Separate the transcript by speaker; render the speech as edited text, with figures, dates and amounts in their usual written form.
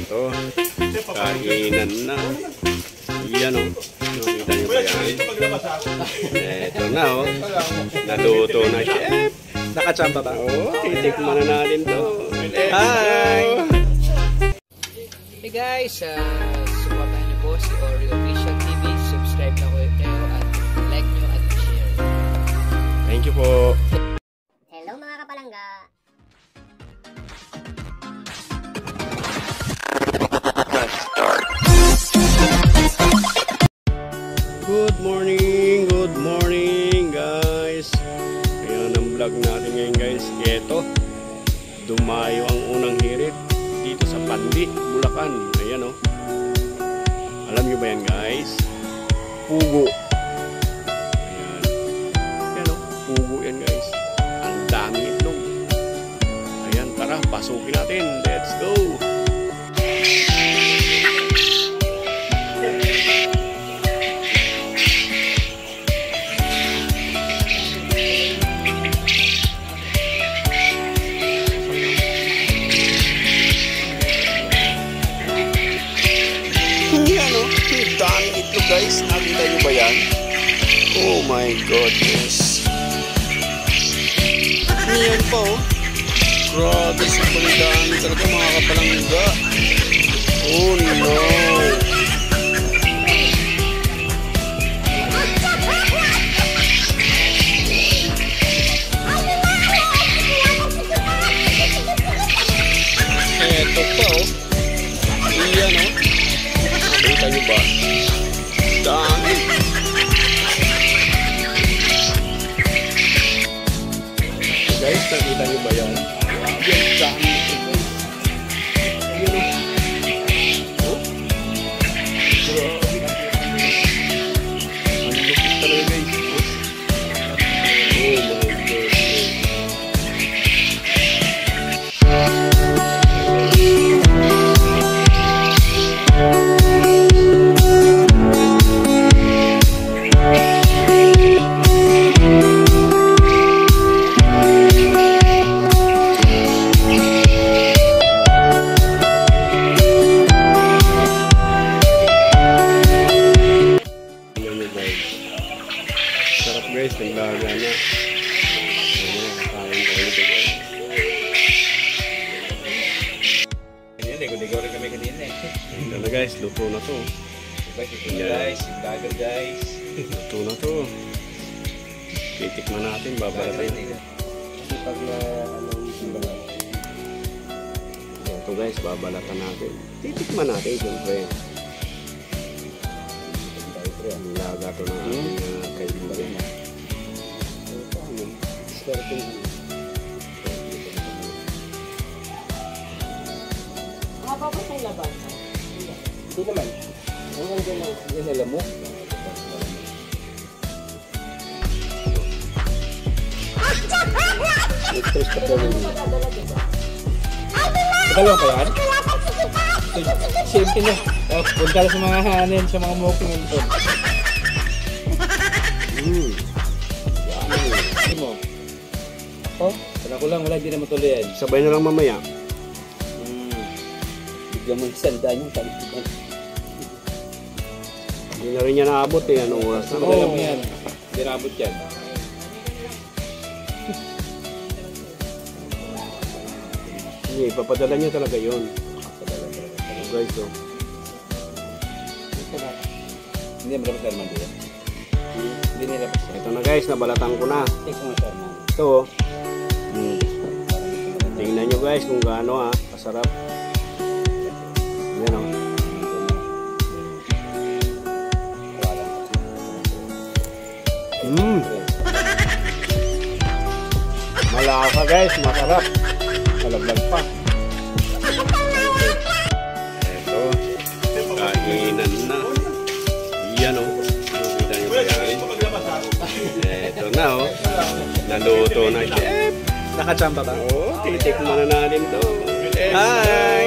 Speaker 1: Eto, kainan na. Yan o. Nakita nyo ba yan? Eto na o. Naluto na, chef.
Speaker 2: Nakachamba ba?
Speaker 1: Oo, titikman na natin to. Hi!
Speaker 2: Hey guys, supportan niyo po si Oreo Official TV. Subscribe na kayo at like nyo at share.
Speaker 1: Thank you po.
Speaker 3: Hello mga kapalangga.
Speaker 1: Good morning guys. Ayan ang vlog natin ngayon guys. Ito, dumayo ang unang hirit dito sa Pandi, Bulacan. Ayan o. Alam nyo ba yan guys? Pugo. Ayan. Ayan o, pugo yan guys. Ang dami itlog. Ayan, tara, pasukin natin. Let's go! Dami ito guys, nakita nyo ba yan? Oh my goodness. Ayan po. Grabe, super dami talaga mga kapalangga. Oh no. Eto pa oh. Ayan oh. Nakita nyo ba? Dami. Guys, nakita nyo ba yan? Yan, dami. Yan o. Oh. Grabe. Ang lupit talaga guys. Oh my God. Sarap guys, naglaga na. Kain tayo dito guys.
Speaker 4: Ganyan eh, guligaw rin kami kanina eh.
Speaker 1: Ito na guys, luto na to.
Speaker 4: Guys, bagal guys.
Speaker 1: Luto na to. Titikman natin, babalatan natin.
Speaker 4: Pag
Speaker 1: Ito guys, babalatan natin. Titikman natin siyempre. Laga to ng ating kaibigan.
Speaker 2: Mababas ang laban?
Speaker 4: Hindi naman. Hanggang dyan lang. Yan alam mo. Nag-stress ka pa rin. Dalawa pa yan? Siyempre na. Punta sa mga hanin, sa mga moking ito. Yan mo. Oh, sana ko lang. Wala, hindi na matuloy yan.
Speaker 1: Sabay na lang mamaya.
Speaker 4: Bigyan mo isandaan yung talipan.
Speaker 1: Hindi na rin niya naabot eh. Anong oras na?
Speaker 4: Wala mo yan. Hindi naabot yan.
Speaker 1: Hindi, papadala niya talaga yun. Guys, oh.
Speaker 4: Hindi mo dapat Sherman dito. Hindi nila pa.
Speaker 1: Ito na guys, nabalatan ko na.
Speaker 4: Take mo Sherman.
Speaker 1: Ito oh. Tingnan nyo guys kung gaano kasarap. Yan oh. Malasa guys, masarap. Malaglag pa. Ito, kainan na. Yan oh. Nakita nyo ba yan? Ito na oh. Naluto na chef.
Speaker 2: Nakachamba ba?
Speaker 1: Oo, titikman na natin to. Hi!